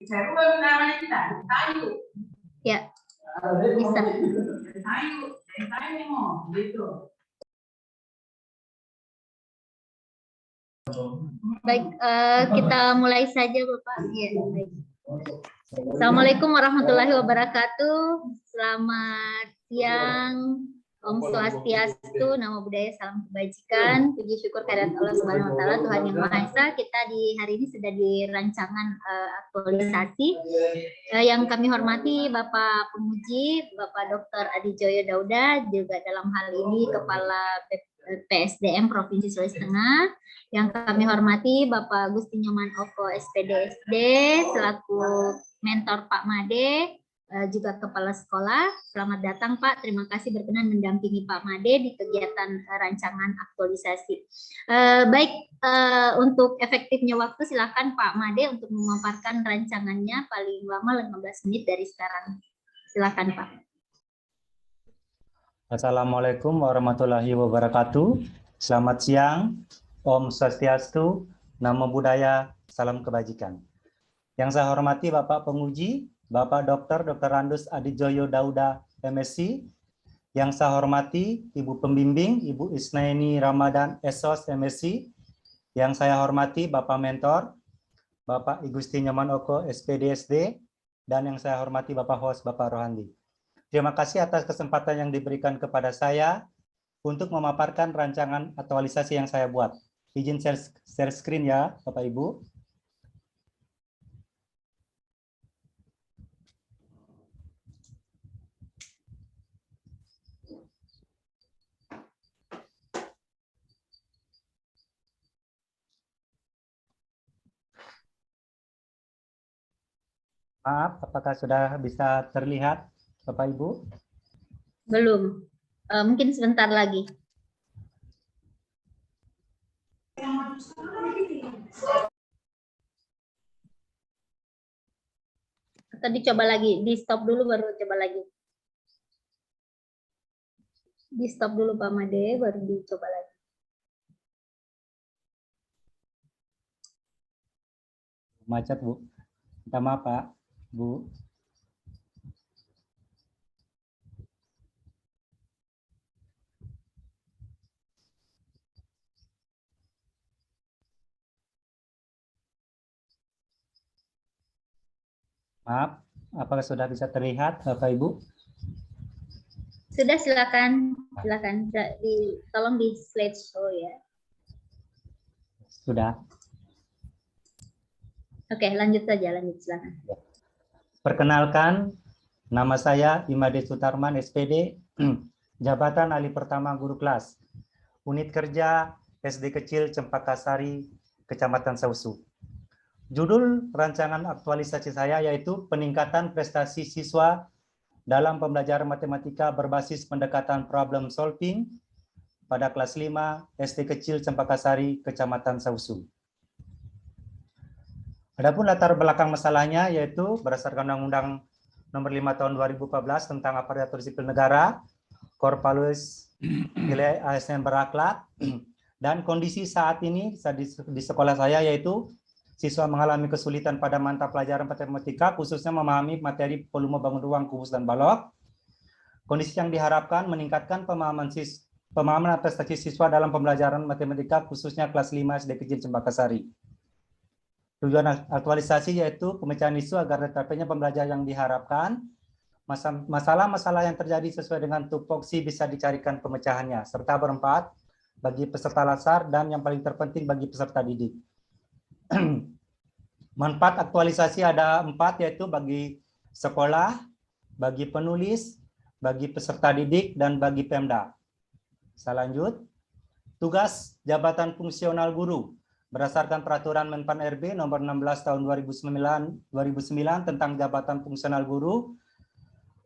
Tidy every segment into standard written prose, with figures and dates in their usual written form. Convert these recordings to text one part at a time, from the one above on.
Ya, bisa. Baik, kita mulai saja, Bapak. Ya, baik. Assalamualaikum warahmatullahi wabarakatuh. Selamat siang. Om Swastiastu, Namo Buddhaya, salam kebajikan, puji syukur kehadirat Allah Subhanahu Wa Taala, Tuhan Yang Maha Esa. Kita di hari ini sudah di rancangan aktualisasi. Yang kami hormati Bapak Penguji, Bapak Dr. Adijoyo Dauda, juga dalam hal ini Kepala PSDM Provinsi Sulawesi Tengah. Yang kami hormati Bapak Gusti Nyoman Oko SPDSD selaku mentor Pak Made, juga kepala sekolah. Selamat datang Pak, terima kasih berkenan mendampingi Pak Made di kegiatan rancangan aktualisasi. Baik, untuk efektifnya waktu silakan Pak Made untuk memaparkan rancangannya, paling lama 15 menit dari sekarang. Silakan Pak. Assalamualaikum warahmatullahi wabarakatuh. Selamat siang, Om Swastiastu, Namo Buddhaya, salam kebajikan. Yang saya hormati Bapak Penguji, Bapak Dr. Randus Adijoyo Dauda, MSc. Yang saya hormati Ibu Pembimbing, Ibu Isnaini Ramadan, SOS, MSc. Yang saya hormati Bapak Mentor, Bapak Igusti Nyoman Oko, SPDSD. Dan yang saya hormati Bapak Host, Bapak Rohandi. Terima kasih atas kesempatan yang diberikan kepada saya untuk memaparkan rancangan aktualisasi yang saya buat. Izin share screen ya, Bapak Ibu. Maaf, apakah sudah bisa terlihat, Bapak Ibu? Belum, mungkin sebentar lagi. Atau dicoba lagi, di stop dulu baru coba lagi. Di stop dulu Pak Made, baru dicoba lagi. Macet Bu, minta maaf Pak, Bu. Maaf, apakah sudah bisa terlihat Bapak Ibu? Sudah, silakan, tolong di slideshow ya. Sudah. Oke, lanjut saja, silakan. Perkenalkan, nama saya Imade Sutarman, SPD, Jabatan Alih Pertama Guru Kelas, Unit Kerja SD Kecil Cempakasari, Kecamatan Sausu. Judul rancangan aktualisasi saya yaitu peningkatan prestasi siswa dalam pembelajaran matematika berbasis pendekatan problem solving pada kelas 5 SD Kecil Cempakasari, Kecamatan Sausu. Adapun latar belakang masalahnya yaitu berdasarkan Undang-Undang Nomor 5 Tahun 2014 tentang Aparatur Sipil Negara, Korpalus Nilai ASN Berakhlak, dan kondisi saat ini di sekolah saya yaitu siswa mengalami kesulitan pada mata pelajaran matematika, khususnya memahami materi volume bangun ruang, kubus, dan balok. Kondisi yang diharapkan meningkatkan pemahaman prestasi siswa dalam pembelajaran matematika, khususnya kelas 5 SD Kecil Cempakasari. Tujuan aktualisasi yaitu pemecahan isu agar tercapainya pembelajaran yang diharapkan. Masalah-masalah yang terjadi sesuai dengan tupoksi bisa dicarikan pemecahannya, serta berempat bagi peserta lasar dan yang paling terpenting bagi peserta didik. Manfaat aktualisasi ada 4, yaitu bagi sekolah, bagi penulis, bagi peserta didik, dan bagi Pemda. Saya lanjut. Tugas jabatan fungsional guru berdasarkan peraturan Menpan RB nomor 16 tahun 2009 tentang jabatan fungsional guru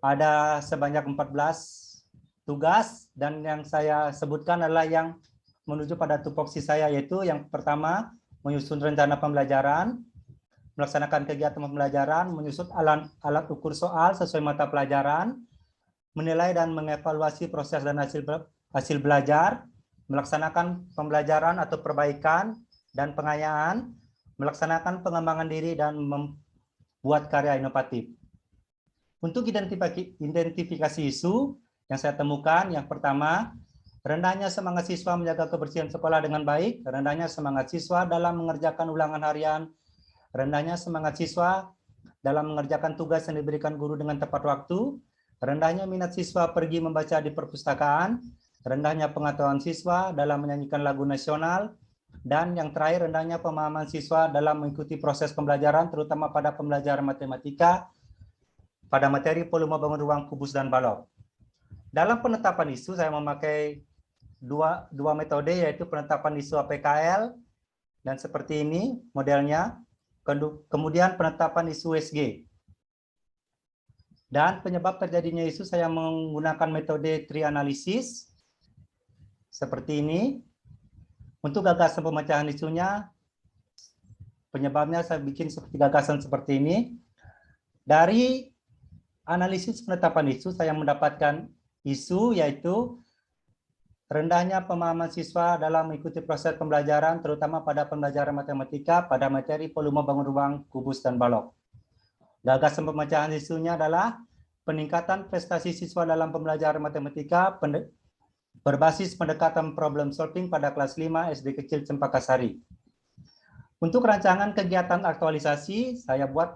ada sebanyak 14 tugas, dan yang saya sebutkan adalah yang menuju pada tupoksi saya, yaitu yang pertama menyusun rencana pembelajaran, melaksanakan kegiatan pembelajaran, menyusun alat ukur soal sesuai mata pelajaran, menilai dan mengevaluasi proses dan hasil belajar, melaksanakan pembelajaran atau perbaikan dan pengayaan, melaksanakan pengembangan diri dan buat karya inovatif. Untuk identifikasi isu yang saya temukan, yang pertama, rendahnya semangat siswa menjaga kebersihan sekolah dengan baik, rendahnya semangat siswa dalam mengerjakan ulangan harian, rendahnya semangat siswa dalam mengerjakan tugas yang diberikan guru dengan tepat waktu, rendahnya minat siswa pergi membaca di perpustakaan, rendahnya pengetahuan siswa dalam menyanyikan lagu nasional, dan yang terakhir rendahnya pemahaman siswa dalam mengikuti proses pembelajaran, terutama pada pembelajaran matematika, pada materi volume bangun ruang, kubus, dan balok. Dalam penetapan isu, saya memakai dua metode, yaitu penetapan isu APKL, dan seperti ini modelnya, kemudian penetapan isu USG. Dan penyebab terjadinya isu, saya menggunakan metode tree analysis, seperti ini. Untuk gagasan pemecahan isunya, penyebabnya saya bikin seperti gagasan seperti ini. Dari analisis penetapan isu, saya mendapatkan isu yaitu rendahnya pemahaman siswa dalam mengikuti proses pembelajaran, terutama pada pembelajaran matematika pada materi volume bangun ruang, kubus, dan balok. Gagasan pemecahan isunya adalah peningkatan prestasi siswa dalam pembelajaran matematika berbasis pendekatan problem solving pada kelas 5 SD kecil Cempaka Sari. Untuk rancangan kegiatan aktualisasi, saya buat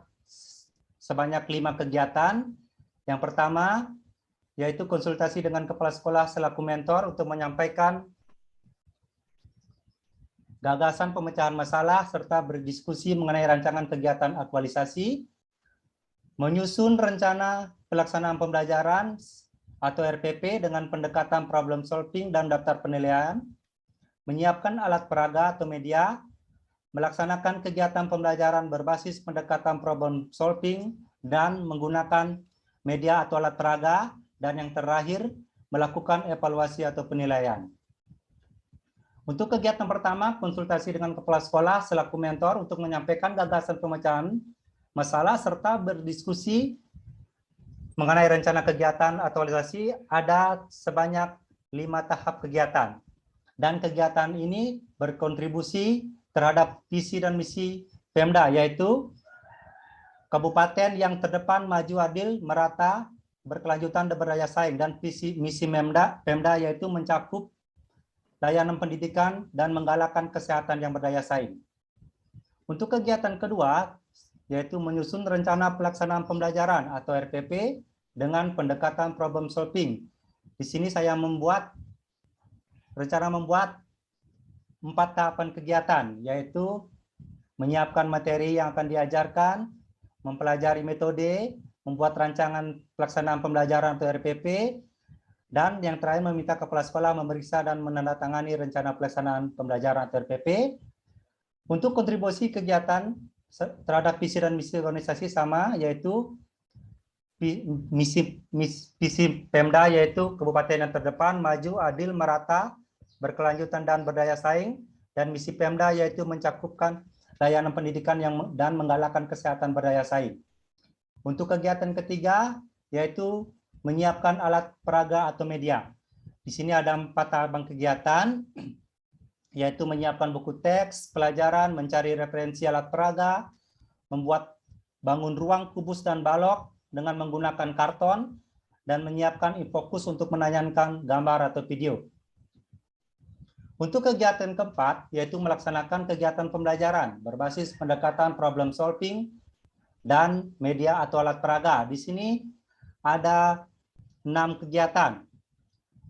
sebanyak 5 kegiatan. Yang pertama, yaitu konsultasi dengan kepala sekolah selaku mentor untuk menyampaikan gagasan pemecahan masalah serta berdiskusi mengenai rancangan kegiatan aktualisasi, menyusun rencana pelaksanaan pembelajaran atau RPP dengan pendekatan problem solving dan daftar penilaian, menyiapkan alat peraga atau media, melaksanakan kegiatan pembelajaran berbasis pendekatan problem solving dan menggunakan media atau alat peraga, dan yang terakhir melakukan evaluasi atau penilaian. Untuk kegiatan pertama, konsultasi dengan kepala sekolah selaku mentor untuk menyampaikan gagasan pemecahan masalah serta berdiskusi mengenai rencana kegiatan aktualisasi, ada sebanyak 5 tahap kegiatan. Dan kegiatan ini berkontribusi terhadap visi dan misi Pemda, yaitu kabupaten yang terdepan, maju, adil, merata, berkelanjutan, dan berdaya saing. Dan visi misi Pemda yaitu mencakup layanan pendidikan dan menggalakkan kesehatan yang berdaya saing. Untuk kegiatan kedua, yaitu menyusun rencana pelaksanaan pembelajaran atau RPP dengan pendekatan problem solving. Di sini saya rencana membuat 4 tahapan kegiatan, yaitu menyiapkan materi yang akan diajarkan, mempelajari metode, membuat rancangan pelaksanaan pembelajaran atau RPP, dan yang terakhir meminta kepala sekolah memeriksa dan menandatangani rencana pelaksanaan pembelajaran atau RPP. Untuk kontribusi kegiatan terhadap visi dan misi organisasi sama, yaitu visi Pemda yaitu kabupaten yang terdepan, maju, adil, merata, berkelanjutan, dan berdaya saing, dan misi Pemda yaitu mencakupkan layanan pendidikan dan menggalakkan kesehatan berdaya saing. Untuk kegiatan ketiga, yaitu menyiapkan alat peraga atau media. Di sini ada 4 tahapan kegiatan, yaitu menyiapkan buku teks, pelajaran, mencari referensi alat peraga, membuat bangun ruang, kubus, dan balok dengan menggunakan karton, dan menyiapkan infokus untuk menayangkan gambar atau video. Untuk kegiatan keempat, yaitu melaksanakan kegiatan pembelajaran berbasis pendekatan problem solving dan media atau alat peraga. Di sini ada 6 kegiatan,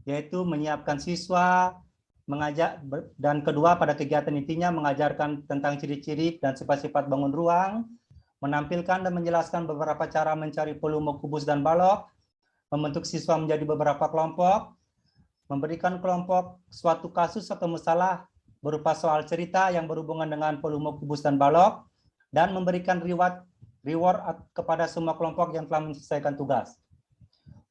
yaitu menyiapkan siswa, mengajak, dan kedua pada kegiatan intinya mengajarkan tentang ciri-ciri dan sifat-sifat bangun ruang, menampilkan dan menjelaskan beberapa cara mencari volume kubus dan balok, membentuk siswa menjadi beberapa kelompok, memberikan kelompok suatu kasus atau masalah berupa soal cerita yang berhubungan dengan volume kubus dan balok, dan memberikan reward kepada semua kelompok yang telah menyelesaikan tugas.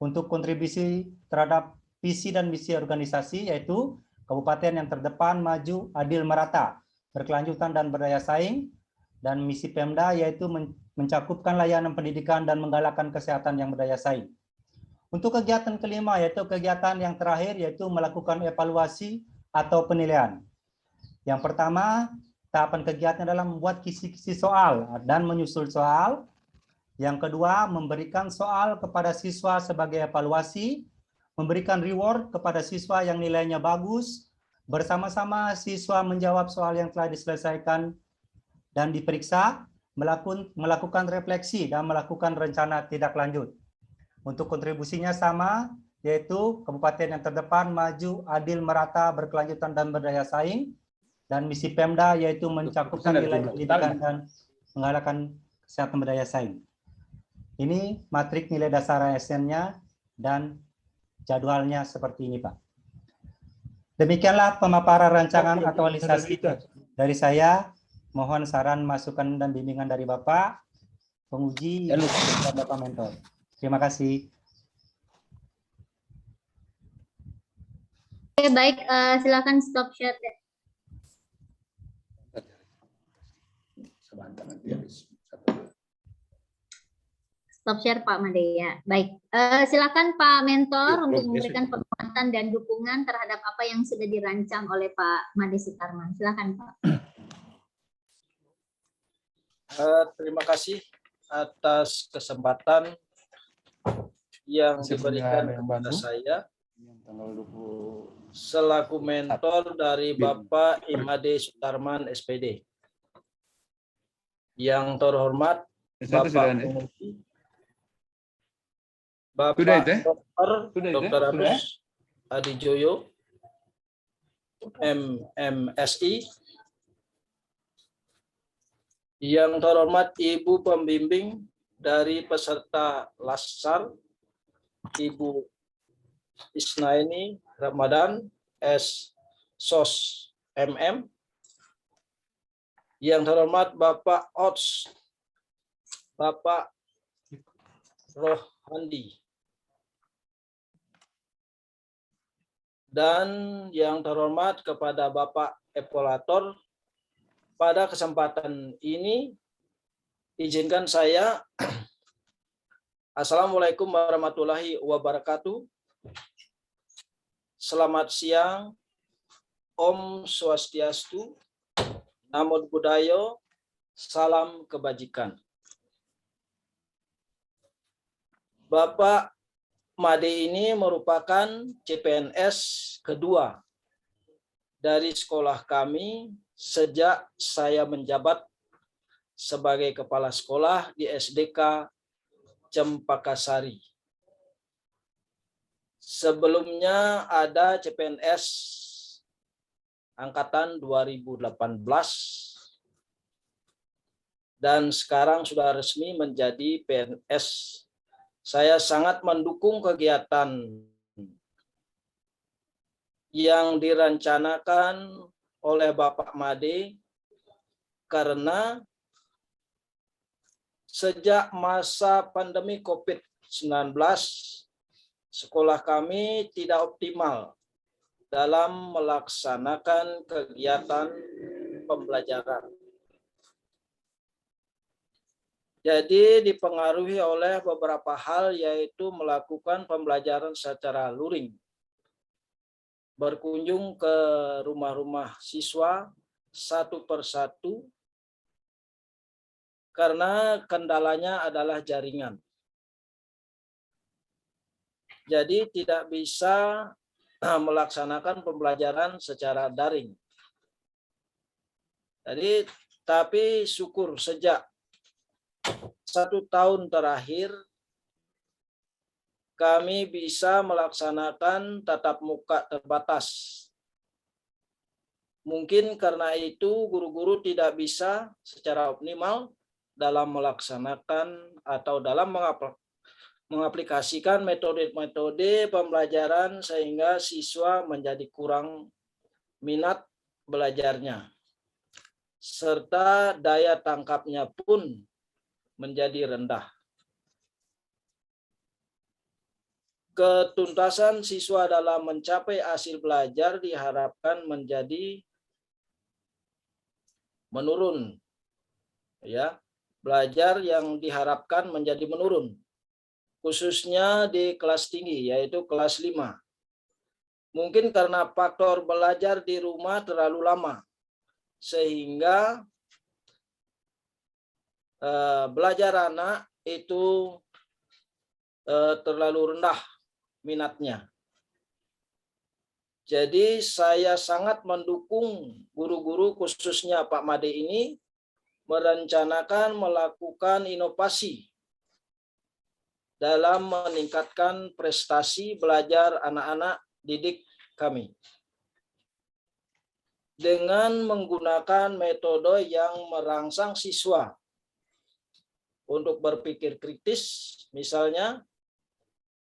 Untuk kontribusi terhadap visi dan misi organisasi, yaitu kabupaten yang terdepan, maju, adil, merata, berkelanjutan, dan berdaya saing, dan misi Pemda yaitu mencakupkan layanan pendidikan dan menggalakkan kesehatan yang berdaya saing. Untuk kegiatan kelima, yaitu kegiatan yang terakhir, yaitu melakukan evaluasi atau penilaian. Yang pertama, tahapan kegiatan adalah membuat kisi-kisi soal dan menyusul soal. Yang kedua, memberikan soal kepada siswa sebagai evaluasi, memberikan reward kepada siswa yang nilainya bagus, bersama-sama siswa menjawab soal yang telah diselesaikan dan diperiksa, melakukan refleksi dan melakukan rencana tindak lanjut. Untuk kontribusinya sama, yaitu kabupaten yang terdepan, maju, adil, merata, berkelanjutan, dan berdaya saing. Dan misi Pemda yaitu mencakupkan nilai pendidikan dan menggalakkan kesehatan berdaya saing. Ini matrik nilai dasar ASN-nya dan jadwalnya seperti ini, Pak. Demikianlah pemaparan rancangan aktualisasi dari saya. Mohon saran, masukan, dan bimbingan dari Bapak penguji dan Bapak mentor. Terima kasih. Oke, baik. Silakan stop share. Stop share Pak Madea. Baik, silakan Pak Mentor untuk memberikan penguatan dan dukungan terhadap apa yang sudah dirancang oleh Pak Made Sutarman. Silakan Pak. Terima kasih atas kesempatan yang diberikan kepada saya selaku mentor dari Bapak Imade Sutarman SPD. Yang terhormat Bapak penguji, Bapak Dr. Agus Adijoyo, MMSI. Yang terhormat Ibu pembimbing dari peserta Lassar, Ibu Isnaini Ramadan, SOS MM. Yang terhormat Bapak Ots, Bapak Rohandi. Dan yang terhormat kepada Bapak Evaluator, pada kesempatan ini izinkan saya Assalamualaikum warahmatullahi wabarakatuh. Selamat siang, Om Swastiastu, Namo Buddhaya, salam kebajikan. Bapak Made ini merupakan CPNS kedua dari sekolah kami sejak saya menjabat sebagai kepala sekolah di SDK Cempakasari. Sebelumnya ada CPNS angkatan 2018 dan sekarang sudah resmi menjadi PNS. Saya sangat mendukung kegiatan yang direncanakan oleh Bapak Made karena sejak masa pandemi COVID-19 sekolah kami tidak optimal dalam melaksanakan kegiatan pembelajaran. Jadi dipengaruhi oleh beberapa hal, yaitu melakukan pembelajaran secara luring, berkunjung ke rumah-rumah siswa satu persatu, karena kendalanya adalah jaringan. Jadi tidak bisa melaksanakan pembelajaran secara daring. Jadi, tapi syukur sejak 1 tahun terakhir kami bisa melaksanakan tatap muka terbatas. Mungkin karena itu guru-guru tidak bisa secara optimal dalam melaksanakan atau dalam mengaplikasikan metode-metode pembelajaran sehingga siswa menjadi kurang minat belajarnya. Serta daya tangkapnya pun menjadi rendah. Ketuntasan siswa dalam mencapai hasil belajar diharapkan menjadi menurun. Ya, belajar yang diharapkan menjadi menurun. Khususnya di kelas tinggi, yaitu kelas 5. Mungkin karena faktor belajar di rumah terlalu lama, sehingga belajar anak itu terlalu rendah minatnya. Jadi saya sangat mendukung guru-guru khususnya Pak Made ini merencanakan melakukan inovasi dalam meningkatkan prestasi belajar anak-anak didik kami. Dengan menggunakan metode yang merangsang siswa untuk berpikir kritis, misalnya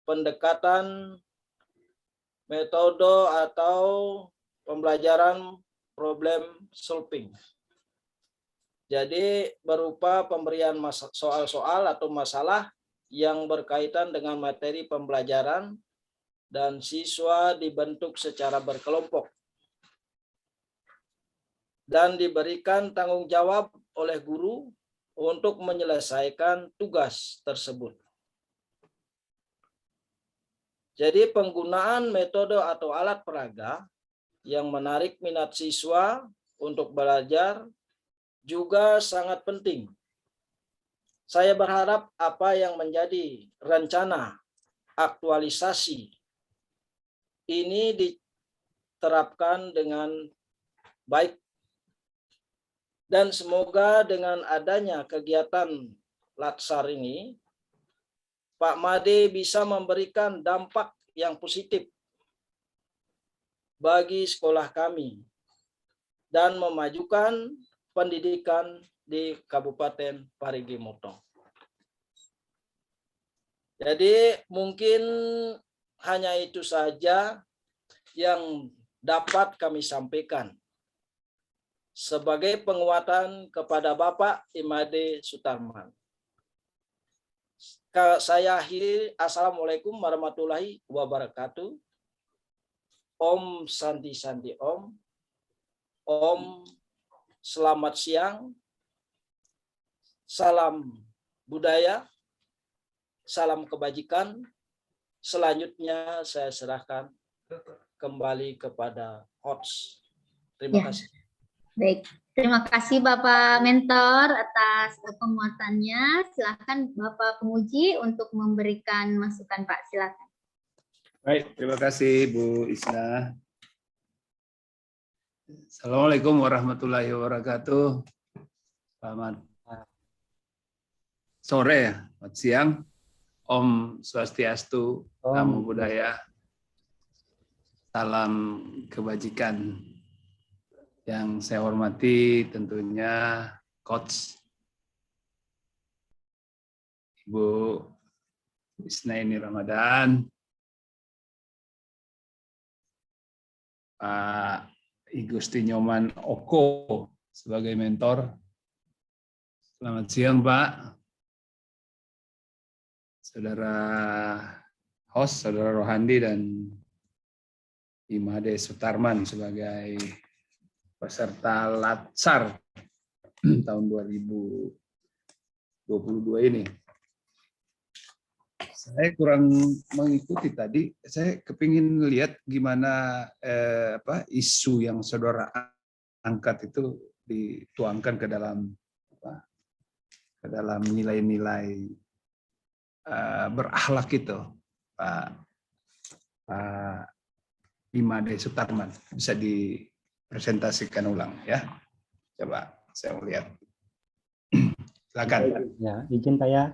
pendekatan metode atau pembelajaran problem solving. Jadi berupa pemberian soal-soal atau masalah yang berkaitan dengan materi pembelajaran dan siswa dibentuk secara berkelompok dan diberikan tanggung jawab oleh guru untuk menyelesaikan tugas tersebut. Jadi penggunaan metode atau alat peraga yang menarik minat siswa untuk belajar juga sangat penting. Saya berharap apa yang menjadi rencana aktualisasi ini diterapkan dengan baik. Dan semoga dengan adanya kegiatan Latsar ini, Pak Made bisa memberikan dampak yang positif bagi sekolah kami dan memajukan pendidikan di Kabupaten Parigi Motong. Jadi mungkin hanya itu saja yang dapat kami sampaikan sebagai penguatan kepada Bapak Imade Sutarman. Saya akhiri, Assalamualaikum warahmatullahi wabarakatuh. Om Santi Santi Om. Om selamat siang. Salam budaya. Salam kebajikan. Selanjutnya saya serahkan kembali kepada host. Terima kasih. Baik, terima kasih Bapak Mentor atas penguatannya. Silakan Bapak Penguji untuk memberikan masukan Pak, silakan. Baik, terima kasih Bu Isna. Assalamualaikum warahmatullahi wabarakatuh. Selamat sore ya, selamat siang. Om Swastiastu, Namo Buddhaya. Salam kebajikan. Yang saya hormati tentunya Coach Ibu Isnaini Ramadan, Pak Igusti Nyoman Oko sebagai mentor. Selamat siang Pak. Saudara host, Saudara Rohandi dan Imade Sutarman sebagai peserta Latsar tahun 2022 ini. Saya kurang mengikuti tadi. Saya kepingin lihat gimana isu yang saudara angkat itu dituangkan ke dalam nilai-nilai berakhlak itu, Pak Imade Sutarman. Bisa dipresentasikan ulang ya. Coba saya melihat. Silakan. Ya, izin Pak ya.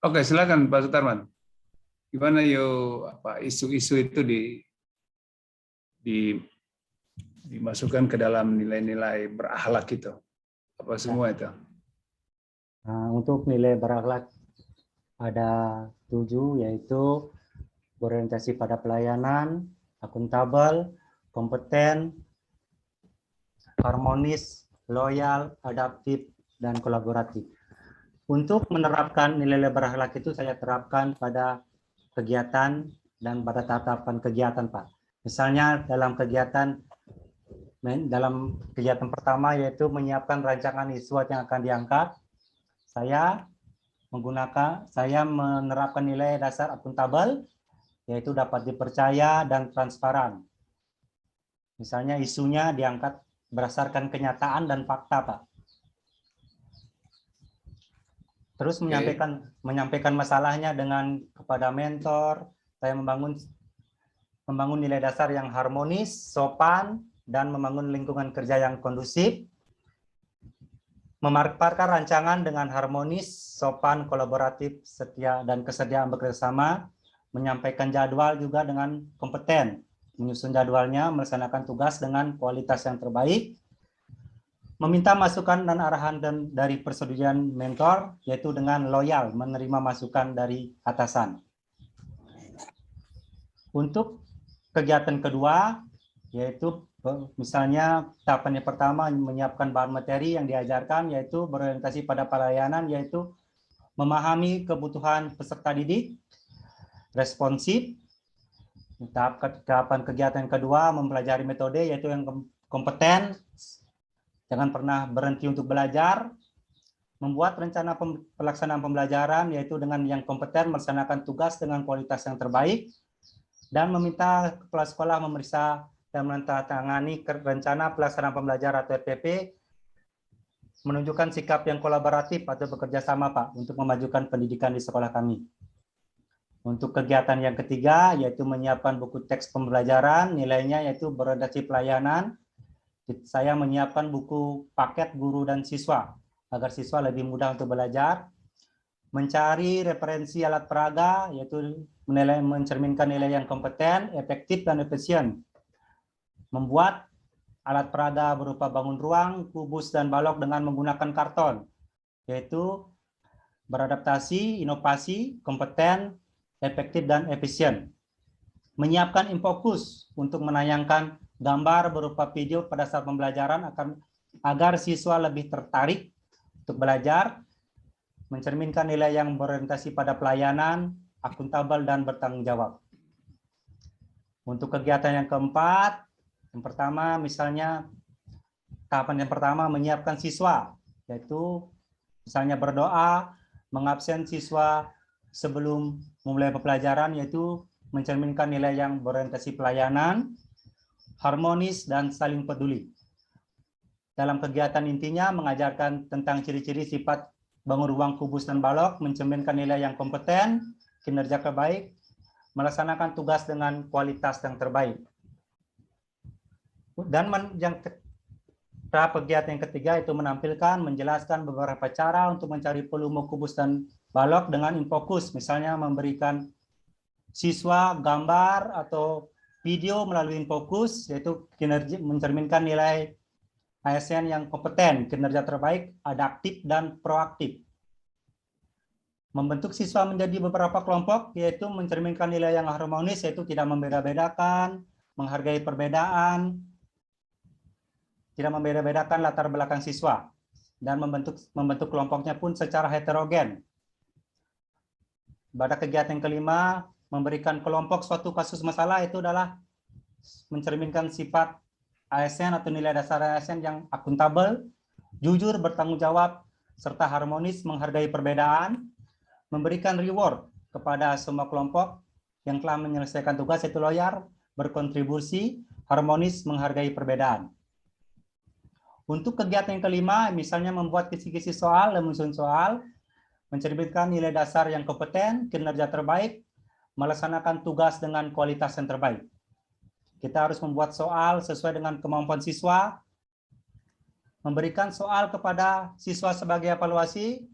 Oke, silakan Pak Sutarman. Gimana isu-isu itu dimasukkan ke dalam nilai-nilai berakhlak itu? Apa semua itu? Nah, untuk nilai berakhlak ada 7, yaitu berorientasi pada pelayanan, akuntabel, kompeten, harmonis, loyal, adaptif, dan kolaboratif. Untuk menerapkan nilai-nilai berakhlak itu saya terapkan pada kegiatan dan pada tahapan kegiatan, Pak. Misalnya dalam kegiatan pertama yaitu menyiapkan rancangan isu yang akan diangkat, saya menerapkan nilai dasar akuntabel, yaitu dapat dipercaya dan transparan. Misalnya isunya diangkat berdasarkan kenyataan dan fakta, Pak. Terus menyampaikan masalahnya kepada mentor. Saya membangun nilai dasar yang harmonis, sopan, dan membangun lingkungan kerja yang kondusif. Memaparkan rancangan dengan harmonis, sopan, kolaboratif, setia, dan kesediaan bekerjasama. Menyampaikan jadwal juga dengan kompeten. Menyusun jadwalnya, melaksanakan tugas dengan kualitas yang terbaik. Meminta masukan dan arahan dari persetujuan mentor, yaitu dengan loyal menerima masukan dari atasan. Untuk kegiatan kedua, yaitu misalnya tahapan yang pertama menyiapkan bahan materi yang diajarkan, yaitu berorientasi pada pelayanan, yaitu memahami kebutuhan peserta didik, responsif. Tahapan kegiatan kedua mempelajari metode, yaitu yang kompeten. Jangan pernah berhenti untuk belajar, membuat rencana pelaksanaan pembelajaran, yaitu dengan yang kompeten melaksanakan tugas dengan kualitas yang terbaik, dan meminta kepala sekolah memeriksa dan menandatangani rencana pelaksanaan pembelajaran atau RPP, menunjukkan sikap yang kolaboratif atau bekerja sama, Pak, untuk memajukan pendidikan di sekolah kami. Untuk kegiatan yang ketiga, yaitu menyiapkan buku teks pembelajaran, nilainya yaitu berorientasi pelayanan. Saya menyiapkan buku paket guru dan siswa agar siswa lebih mudah untuk belajar. Mencari referensi alat peraga, yaitu mencerminkan nilai yang kompeten, efektif, dan efisien. Membuat alat peraga berupa bangun ruang, kubus, dan balok dengan menggunakan karton, yaitu beradaptasi, inovasi, kompeten, efektif, dan efisien. Menyiapkan infokus untuk menayangkan gambar berupa video pada saat pembelajaran agar siswa lebih tertarik untuk belajar, mencerminkan nilai yang berorientasi pada pelayanan, akuntabel, dan bertanggung jawab. Untuk kegiatan yang keempat, yang pertama misalnya tahapan yang pertama menyiapkan siswa, yaitu misalnya berdoa, mengabsen siswa sebelum memulai pembelajaran, yaitu mencerminkan nilai yang berorientasi pelayanan, harmonis, dan saling peduli. Dalam kegiatan intinya mengajarkan tentang ciri-ciri sifat bangun ruang, kubus, dan balok, mencerminkan nilai yang kompeten, kinerja terbaik, melaksanakan tugas dengan kualitas yang terbaik. Dan kegiatan yang ketiga itu menampilkan, menjelaskan beberapa cara untuk mencari volume kubus dan balok dengan infokus, misalnya memberikan siswa gambar atau video melalui infokus, yaitu kinerja, mencerminkan nilai ASN yang kompeten, kinerja terbaik, adaptif, dan proaktif. Membentuk siswa menjadi beberapa kelompok, yaitu mencerminkan nilai yang harmonis, yaitu tidak membeda-bedakan, menghargai perbedaan, tidak membeda-bedakan latar belakang siswa, dan membentuk kelompoknya pun secara heterogen. Pada kegiatan kelima, memberikan kelompok suatu kasus masalah, itu adalah mencerminkan sifat ASN atau nilai dasar ASN yang akuntabel, jujur, bertanggung jawab, serta harmonis, menghargai perbedaan, memberikan reward kepada semua kelompok yang telah menyelesaikan tugas, yaitu loyal, berkontribusi, harmonis, menghargai perbedaan. Untuk kegiatan yang kelima, misalnya membuat kisi-kisi soal dan menyusun soal, mencerminkan nilai dasar yang kompeten, kinerja terbaik, melaksanakan tugas dengan kualitas yang terbaik. Kita harus membuat soal sesuai dengan kemampuan siswa, memberikan soal kepada siswa sebagai evaluasi,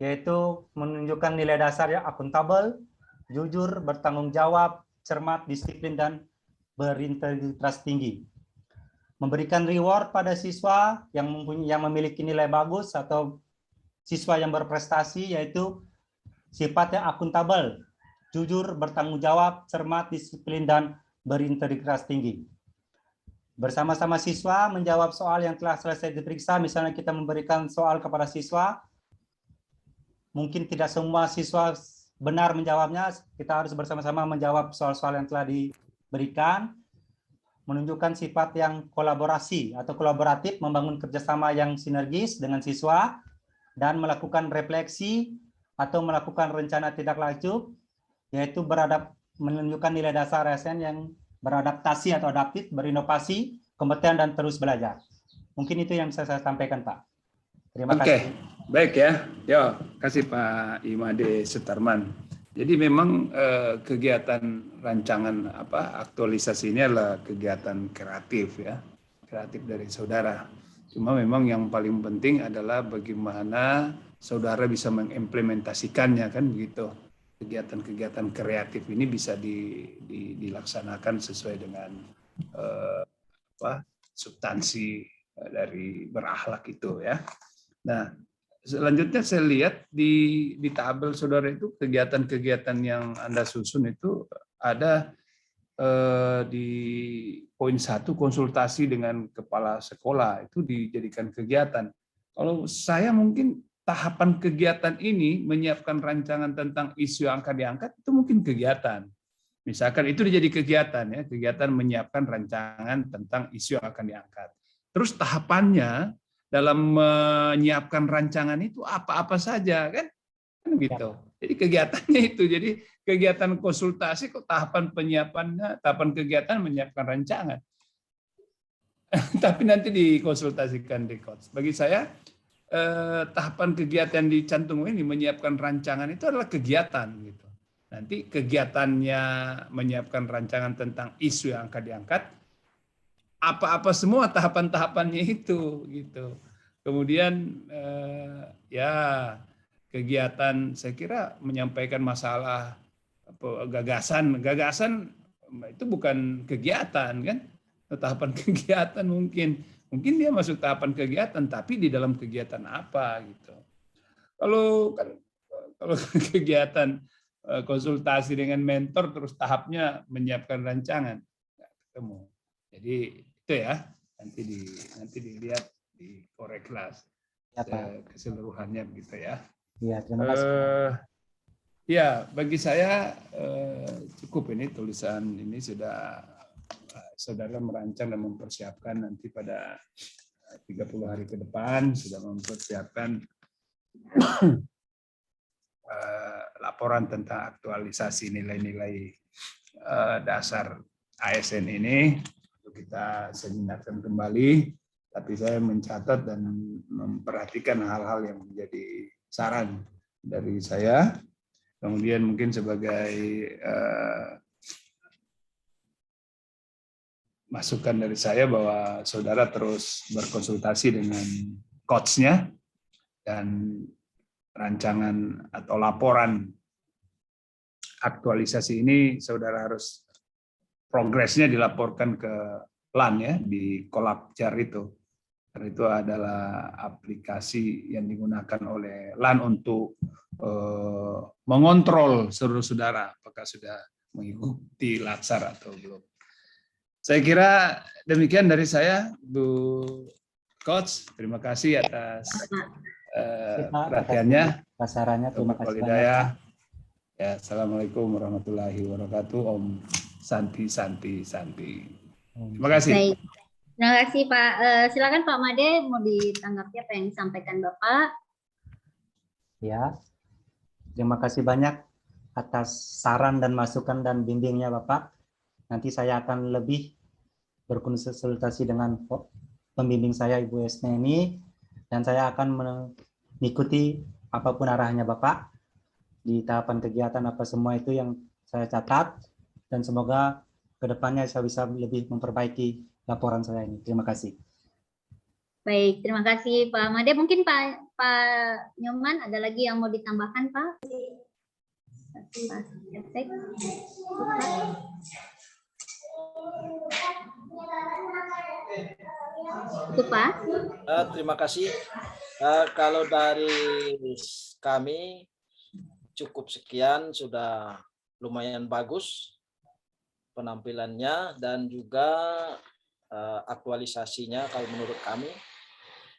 yaitu menunjukkan nilai dasar yang akuntabel, jujur, bertanggung jawab, cermat, disiplin, dan berintegritas tinggi. Memberikan reward pada siswa yang memiliki nilai bagus atau siswa yang berprestasi, yaitu sifatnya akuntabel, jujur, bertanggung jawab, cermat, disiplin, dan berintegritas tinggi. Bersama-sama siswa menjawab soal yang telah selesai diperiksa, misalnya kita memberikan soal kepada siswa, mungkin tidak semua siswa benar menjawabnya, kita harus bersama-sama menjawab soal-soal yang telah diberikan, menunjukkan sifat yang kolaborasi atau kolaboratif, membangun kerjasama yang sinergis dengan siswa, dan melakukan refleksi atau melakukan rencana tindak lanjut, yaitu menunjukkan nilai dasar ASN yang beradaptasi atau adaptif, berinovasi, kompeten, dan terus belajar. Mungkin itu yang bisa saya sampaikan, Pak. Terima kasih. Baik ya. Ya, kasih Pak Imade Sutarman. Jadi memang kegiatan rancangan aktualisasi ini adalah kegiatan kreatif ya, kreatif dari saudara. Cuma memang yang paling penting adalah bagaimana saudara bisa mengimplementasikannya, kan begitu. Kegiatan-kegiatan kreatif ini bisa dilaksanakan sesuai dengan substansi dari berakhlak itu ya. Nah, selanjutnya saya lihat di tabel saudara itu kegiatan-kegiatan yang Anda susun itu ada di poin 1 konsultasi dengan kepala sekolah itu dijadikan kegiatan. Kalau saya mungkin tahapan kegiatan ini menyiapkan rancangan tentang isu yang akan diangkat itu mungkin kegiatan. Misalkan itu menjadi kegiatan ya, kegiatan menyiapkan rancangan tentang isu yang akan diangkat. Terus tahapannya dalam menyiapkan rancangan itu apa-apa saja kan gitu. Jadi kegiatannya itu, jadi kegiatan konsultasi kok tahapan penyiapannya, tahapan kegiatan menyiapkan rancangan. Tapi nanti dikonsultasikan di coach. Bagi saya tahapan kegiatan dicantum ini menyiapkan rancangan itu adalah kegiatan gitu. Nanti kegiatannya menyiapkan rancangan tentang isu yang akan diangkat, apa-apa semua tahapan-tahapannya itu gitu. Kemudian ya kegiatan saya kira menyampaikan masalah gagasan itu bukan kegiatan kan, tahapan kegiatan mungkin dia masuk tahapan kegiatan, tapi di dalam kegiatan apa gitu. Kalau kegiatan konsultasi dengan mentor terus tahapnya menyiapkan rancangan nggak ketemu. Jadi itu ya, nanti dilihat di korek kelas keseluruhannya begitu ya. Ya, terima kasih. Ya, bagi saya cukup ini tulisan ini sudah saudara merancang dan mempersiapkan nanti pada 30 hari ke depan sudah mempersiapkan laporan tentang aktualisasi nilai-nilai dasar ASN ini untuk kita seminarkan kembali. Tapi saya mencatat dan memperhatikan hal-hal yang menjadi saran dari saya. Kemudian mungkin sebagai masukan dari saya bahwa saudara terus berkonsultasi dengan coach-nya dan rancangan atau laporan aktualisasi ini saudara harus progresnya dilaporkan ke LAN ya di Kolabjar itu. Karena itu adalah aplikasi yang digunakan oleh LAN untuk mengontrol seluruh saudara apakah sudah mengikuti latsar atau belum. Saya kira demikian dari saya, Bu Coach. Terima kasih atas perhatiannya. Pasarannya, terima kasih banyak. Ya, assalamualaikum warahmatullahi wabarakatuh. Om Santi Santi Santi. Terima kasih. Baik. Terima kasih Pak. Silakan Pak Made mau ditanggapi apa yang disampaikan Bapak. Ya, terima kasih banyak atas saran dan masukan dan bimbingnya Bapak. Nanti saya akan lebih berkonsultasi dengan pembimbing saya Ibu Esme ini, dan saya akan mengikuti apapun arahnya Bapak di tahapan kegiatan apa semua itu yang saya catat, dan semoga kedepannya saya bisa lebih memperbaiki laporan saya ini. Terima kasih. Baik, terima kasih Pak Made. Mungkin Pak Nyoman ada lagi yang mau ditambahkan Pak? Itu Pak. Terima kasih. Kalau dari kami cukup sekian, sudah lumayan bagus penampilannya dan juga aktualisasinya kalau menurut kami.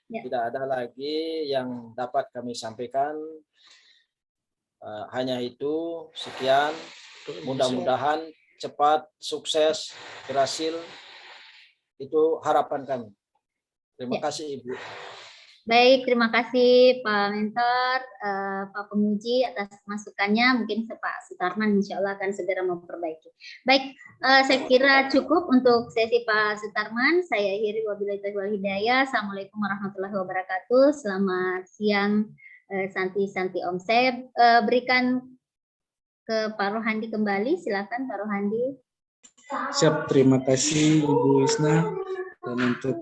Ya. Tidak ada lagi yang dapat kami sampaikan. Hanya itu, sekian. Mudah-mudahan cepat, sukses, berhasil. Itu harapan kami. Terima kasih Ibu. Baik, terima kasih Pak Mentor, Pak Pemuji atas masukannya. Mungkin Pak Sutarman insya Allah akan segera memperbaiki. Baik, saya kira cukup untuk sesi Pak Sutarman. Saya akhiri wabillahi taufiq wal hidayah. Assalamualaikum warahmatullahi wabarakatuh. Selamat siang Santi Om. Saya berikan ke Pak Rohandi kembali. Silakan Pak Rohandi. Siap, terima kasih Ibu Wisna. Dan untuk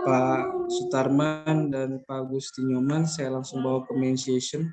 Pak Sutarman dan Pak Gusti Nyoman, saya langsung bawa ke main session.